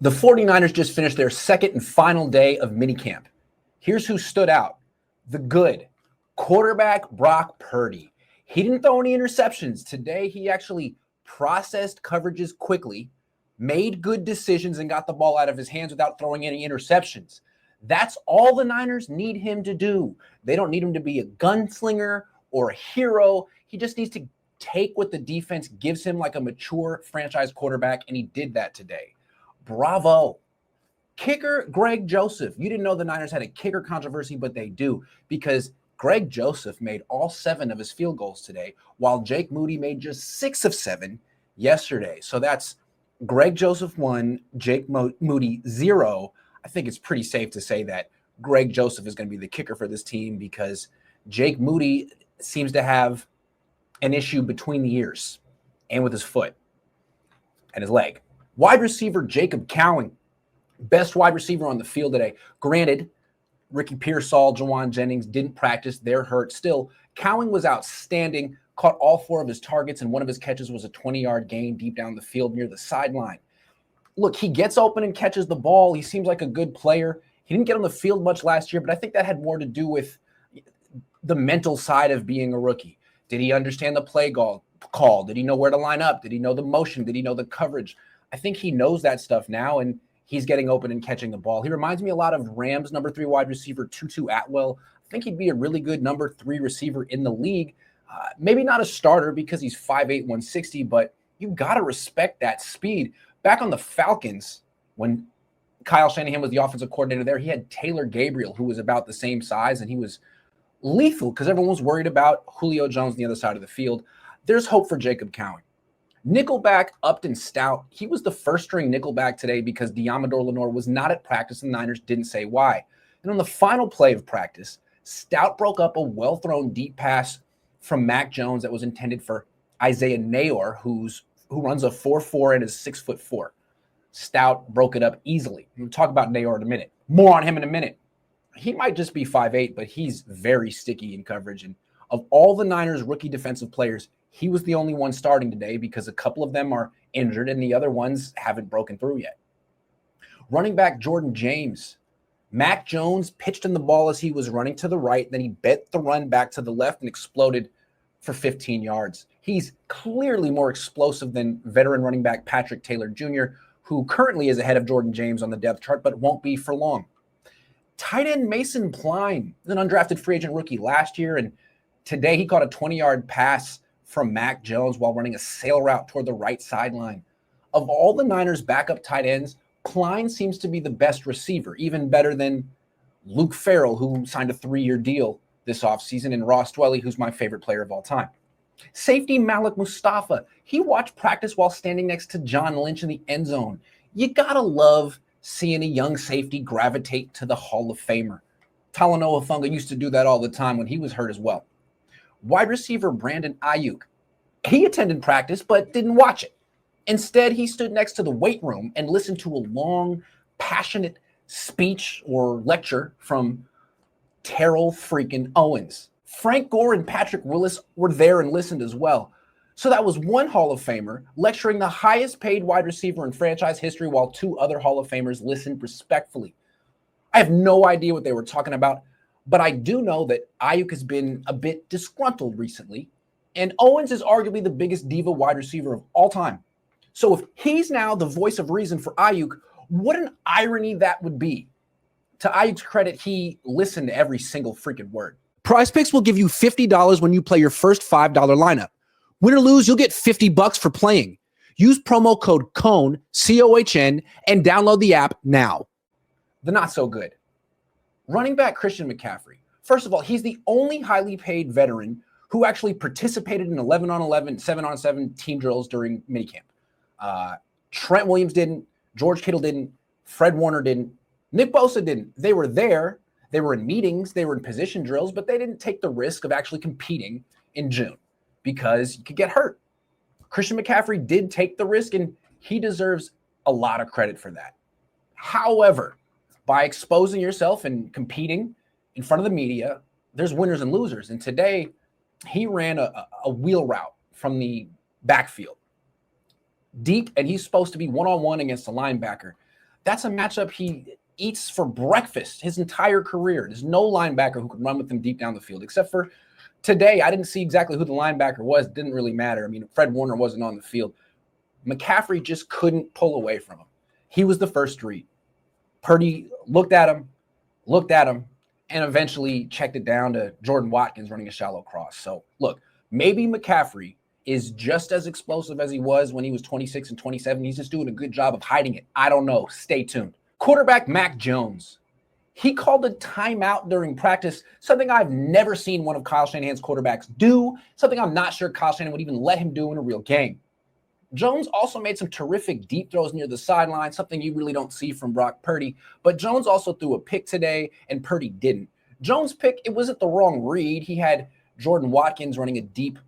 The 49ers just finished their second and final day of minicamp. Here's who stood out. The good quarterback, Brock Purdy. He didn't throw any interceptions. Today, he actually processed coverages quickly, made good decisions, and got the ball out of his hands without throwing any interceptions. That's all the Niners need him to do. They don't need him to be a gunslinger or a hero. He just needs to take what the defense gives him like a mature franchise quarterback, and he did that today. Bravo. Kicker Greg Joseph. You didn't know the Niners had a kicker controversy, but they do, because Greg Joseph made all 7 of his field goals today, while Jake Moody made just 6 of 7 yesterday. So that's Greg Joseph 1, Jake Moody 0. I think it's pretty safe to say that Greg Joseph is going to be the kicker for this team, because Jake Moody seems to have an issue between the ears and with his foot and his leg. Wide receiver Jacob Cohn, best wide receiver on the field today. Granted, Ricky Pearsall, Jawan Jennings didn't practice. They're hurt still. Cohn was outstanding, caught all 4 of his targets, and one of his catches was a 20-yard gain deep down the field near the sideline. Look, he gets open and catches the ball. He seems like a good player. He didn't get on the field much last year, but I think that had more to do with the mental side of being a rookie. Did he understand the play call? Did he know where to line up? Did he know the motion? Did he know the coverage? I think he knows that stuff now, and he's getting open and catching the ball. He reminds me a lot of Rams number 3 wide receiver Tutu Atwell. I think he'd be a really good number 3 receiver in the league. Maybe not a starter because he's 5'8", 160, but you got to respect that speed. Back on the Falcons, when Kyle Shanahan was the offensive coordinator there, he had Taylor Gabriel, who was about the same size, and he was lethal because everyone was worried about Julio Jones on the other side of the field. There's hope for Jacob Cowan. Nickelback Upton Stout. He was the first-string nickelback today because Diamador Lenore was not at practice, and the Niners didn't say why. And on the final play of practice, Stout broke up a well-thrown deep pass from Mac Jones that was intended for Isaiah Nayor, who runs a 4.4 and is 6'4". Stout broke it up easily. We'll talk about Nayor in a minute. More on him in a minute. He might just be 5'8", but he's very sticky in coverage. And of all the Niners rookie defensive players, he was the only one starting today because a couple of them are injured and the other ones haven't broken through yet. Running back Jordan James. Mac Jones pitched him the ball as he was running to the right. Then he bent the run back to the left and exploded for 15 yards. He's clearly more explosive than veteran running back Patrick Taylor Jr., who currently is ahead of Jordan James on the depth chart, but won't be for long. Tight end Mason Pline, an undrafted free agent rookie last year, and today he caught a 20-yard pass from Mac Jones while running a sail route toward the right sideline. Of all the Niners' backup tight ends, Pline seems to be the best receiver, even better than Luke Farrell, who signed a 3-year deal this offseason, and Ross Dwelley, who's my favorite player of all time. Safety Malik Mustafa, he watched practice while standing next to John Lynch in the end zone. You gotta love seeing a young safety gravitate to the Hall of Famer. Talanoa Funga used to do that all the time when he was hurt as well. Wide receiver Brandon Ayuk, he attended practice but didn't watch it. Instead, he stood next to the weight room and listened to a long, passionate speech or lecture from Terrell freaking Owens. Frank Gore and Patrick Willis were there and listened as well. So that was one Hall of Famer lecturing the highest paid wide receiver in franchise history while 2 other Hall of Famers listened respectfully. I have no idea what they were talking about, but I do know that Ayuk has been a bit disgruntled recently, and Owens is arguably the biggest diva wide receiver of all time. So if he's now the voice of reason for Ayuk, what an irony that would be. To Ayuk's credit, he listened to every single freaking word. PrizePicks will give you $50 when you play your first $5 lineup. Win or lose, you'll get $50 for playing. Use promo code Cohn, C-O-H-N, and download the app now. The not so good. Running back Christian McCaffrey. First of all, he's the only highly paid veteran who actually participated in 11-on-11, 7-on-7 team drills during minicamp. Trent Williams didn't. George Kittle didn't. Fred Warner didn't. Nick Bosa didn't. They were there. They were in meetings. They were in position drills, but they didn't take the risk of actually competing in June because you could get hurt. Christian McCaffrey did take the risk, and he deserves a lot of credit for that. However, by exposing yourself and competing in front of the media, there's winners and losers. And today, he ran a wheel route from the backfield. Deep, and he's supposed to be one-on-one against a linebacker. That's a matchup he eats for breakfast his entire career. There's no linebacker who can run with him deep down the field, except for today. I didn't see exactly who the linebacker was. It didn't really matter. I mean, Fred Warner wasn't on the field. McCaffrey just couldn't pull away from him. He was the first read. Purdy looked at him, and eventually checked it down to Jordan Watkins running a shallow cross. So, look, maybe McCaffrey is just as explosive as he was when he was 26 and 27. He's just doing a good job of hiding it. I don't know. Stay tuned. Quarterback Mac Jones. He called a timeout during practice, something I've never seen one of Kyle Shanahan's quarterbacks do, something I'm not sure Kyle Shanahan would even let him do in a real game. Jones also made some terrific deep throws near the sideline, something you really don't see from Brock Purdy. But Jones also threw a pick today, and Purdy didn't. Jones' pick, it wasn't the wrong read. He had Jordan Watkins running a deep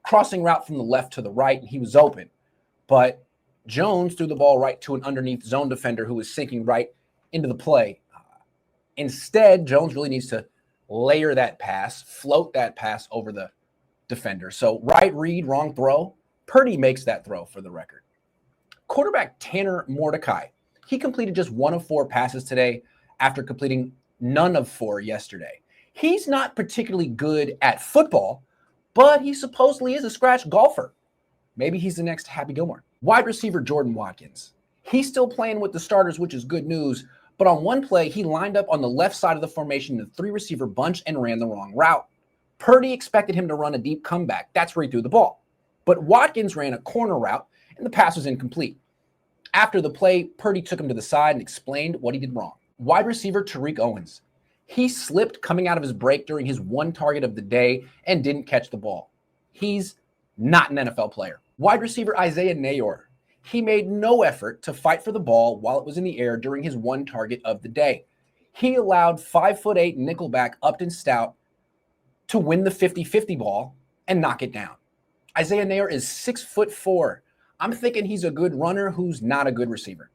crossing route from the left to the right, and he was open. But Jones threw the ball right to an underneath zone defender who was sinking right into the play. Instead, Jones really needs to layer that pass, float that pass over the defender. So right read, wrong throw. Purdy makes that throw for the record. Quarterback Tanner Mordecai. He completed just 1 of 4 passes today after completing none of 4 yesterday. He's not particularly good at football, but he supposedly is a scratch golfer. Maybe he's the next Happy Gilmore. Wide receiver Jordan Watkins. He's still playing with the starters, which is good news. But on one play, he lined up on the left side of the formation in a 3-receiver bunch and ran the wrong route. Purdy expected him to run a deep comeback. That's where he threw the ball. But Watkins ran a corner route, and the pass was incomplete. After the play, Purdy took him to the side and explained what he did wrong. Wide receiver Tariq Owens. He slipped coming out of his break during his one target of the day and didn't catch the ball. He's not an NFL player. Wide receiver Isaiah Nayor. He made no effort to fight for the ball while it was in the air during his one target of the day. He allowed 5'8" nickelback Upton Stout to win the 50-50 ball and knock it down. Isaiah Nayor is 6'4". I'm thinking he's a good runner who's not a good receiver.